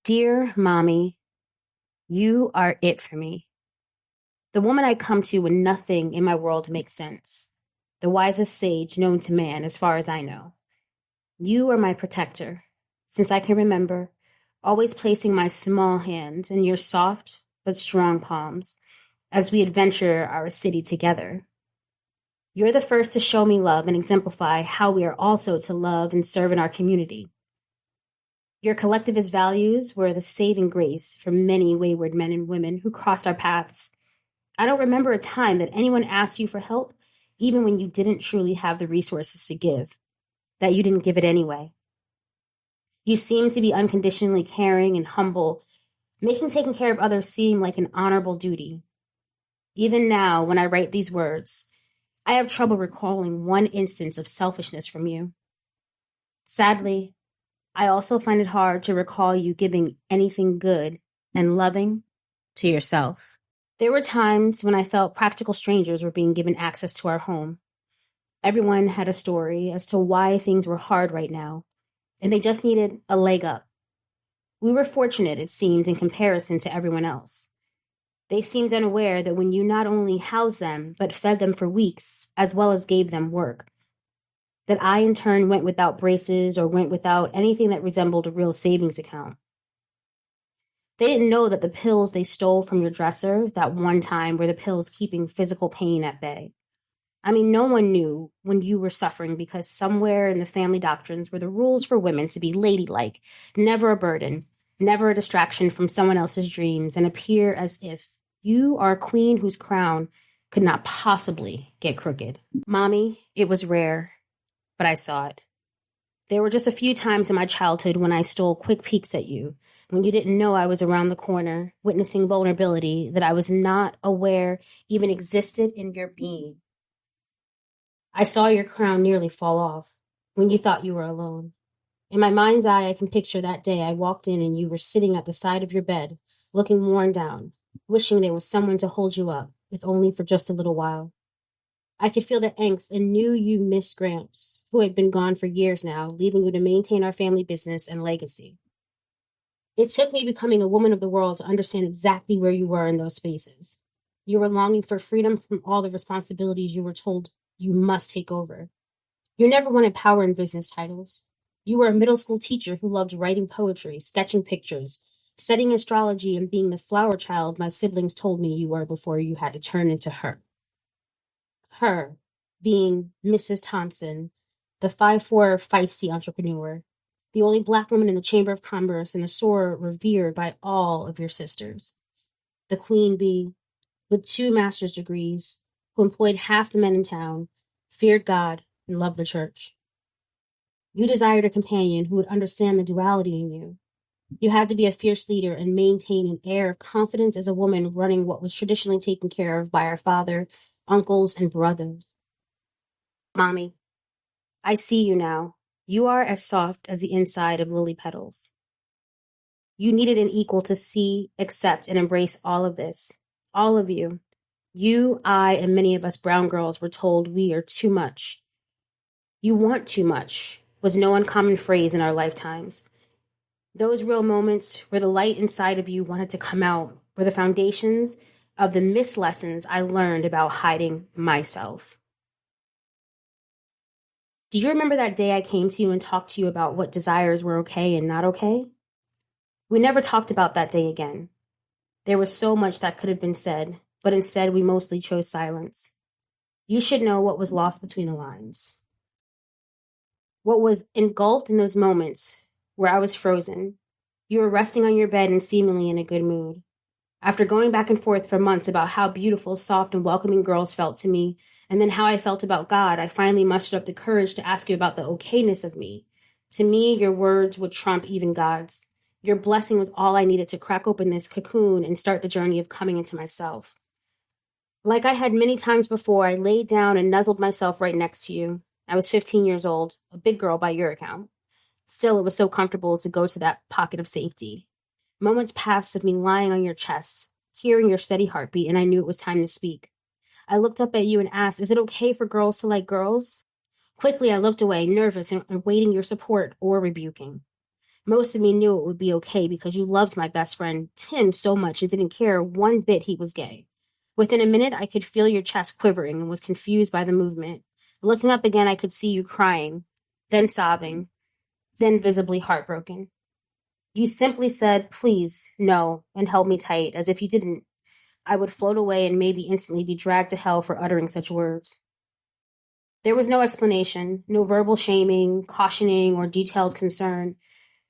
Dear Mommy, you are it for me. The woman I come to when nothing in my world makes sense. The wisest sage known to man as far as I know. You are my protector, since I can remember, always placing my small hand in your soft but strong palms as we adventure our city together. You're the first to show me love and exemplify how we are also to love and serve in our community. Your collectivist values were the saving grace for many wayward men and women who crossed our paths. I don't remember a time that anyone asked you for help, even when you didn't truly have the resources to give, that you didn't give it anyway. You seem to be unconditionally caring and humble, making taking care of others seem like an honorable duty. Even now, when I write these words, I have trouble recalling one instance of selfishness from you. Sadly, I also find it hard to recall you giving anything good and loving to yourself. There were times when I felt practical strangers were being given access to our home. Everyone had a story as to why things were hard right now, and they just needed a leg up. We were fortunate, it seemed, in comparison to everyone else. They seemed unaware that when you not only housed them, but fed them for weeks, as well as gave them work, that I in turn went without braces or went without anything that resembled a real savings account. They didn't know that the pills they stole from your dresser that one time were the pills keeping physical pain at bay. I mean, no one knew when you were suffering because somewhere in the family doctrines were the rules for women to be ladylike, never a burden, never a distraction from someone else's dreams, and appear as if you are a queen whose crown could not possibly get crooked. Mommy, it was rare, but I saw it. There were just a few times in my childhood when I stole quick peeks at you, when you didn't know I was around the corner, witnessing vulnerability that I was not aware even existed in your being. I saw your crown nearly fall off when you thought you were alone. In my mind's eye, I can picture that day I walked in and you were sitting at the side of your bed, looking worn down, wishing there was someone to hold you up, if only for just a little while. I could feel the angst and knew you missed Gramps, who had been gone for years now, leaving you to maintain our family business and legacy. It took me becoming a woman of the world to understand exactly where you were in those spaces. You were longing for freedom from all the responsibilities you were told you must take over. You never wanted power and business titles. You were a middle school teacher who loved writing poetry, sketching pictures, studying astrology, and being the flower child my siblings told me you were before you had to turn into her. Her being Mrs. Thompson, the 5'4" feisty entrepreneur, the only Black woman in the Chamber of Commerce and a soror revered by all of your sisters. The queen bee, with 2 master's degrees, who employed half the men in town, feared God, and loved the church. You desired a companion who would understand the duality in you. You had to be a fierce leader and maintain an air of confidence as a woman running what was traditionally taken care of by our father, uncles, and brothers. Mommy, I see you now. You are as soft as the inside of lily petals. You needed an equal to see, accept, and embrace all of this. All of you. You, I, and many of us brown girls were told we are too much. You want too much was no uncommon phrase in our lifetimes. Those real moments where the light inside of you wanted to come out were the foundations of the missed lessons I learned about hiding myself. Do you remember that day I came to you and talked to you about what desires were okay and not okay? We never talked about that day again. There was so much that could have been said, but instead we mostly chose silence. You should know what was lost between the lines. What was engulfed in those moments where I was frozen. You were resting on your bed and seemingly in a good mood. After going back and forth for months about how beautiful, soft, and welcoming girls felt to me, and then how I felt about God, I finally mustered up the courage to ask you about the okayness of me. To me, your words would trump even God's. Your blessing was all I needed to crack open this cocoon and start the journey of coming into myself. Like I had many times before, I laid down and nuzzled myself right next to you. I was 15 years old, a big girl by your account. Still, it was so comfortable to go to that pocket of safety. Moments passed of me lying on your chest, hearing your steady heartbeat, and I knew it was time to speak. I looked up at you and asked, is it okay for girls to like girls? Quickly, I looked away, nervous and awaiting your support or rebuking. Most of me knew it would be okay because you loved my best friend, Tim, so much and didn't care one bit he was gay. Within a minute, I could feel your chest quivering and was confused by the movement. Looking up again, I could see you crying, then sobbing, then visibly heartbroken. You simply said, please, no, and held me tight, as if you didn't. I would float away and maybe instantly be dragged to hell for uttering such words. There was no explanation, no verbal shaming, cautioning, or detailed concern.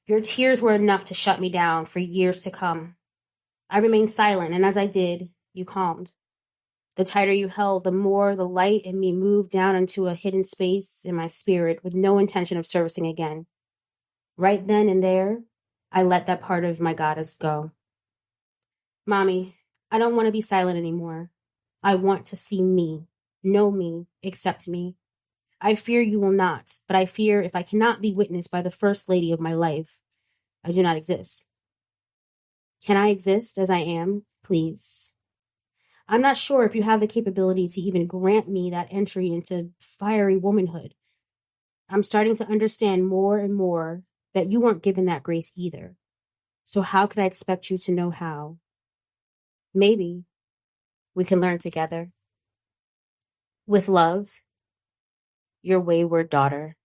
Your tears were enough to shut me down for years to come. I remained silent, and as I did, you calmed. The tighter you held, the more the light in me moved down into a hidden space in my spirit with no intention of servicing again. Right then and there, I let that part of my goddess go. Mommy, I don't want to be silent anymore. I want to see me, know me, accept me. I fear you will not, but I fear if I cannot be witnessed by the first lady of my life, I do not exist. Can I exist as I am, please? I'm not sure if you have the capability to even grant me that entry into fiery womanhood. I'm starting to understand more and more that you weren't given that grace either. So how could I expect you to know how? Maybe we can learn together. With love, your wayward daughter.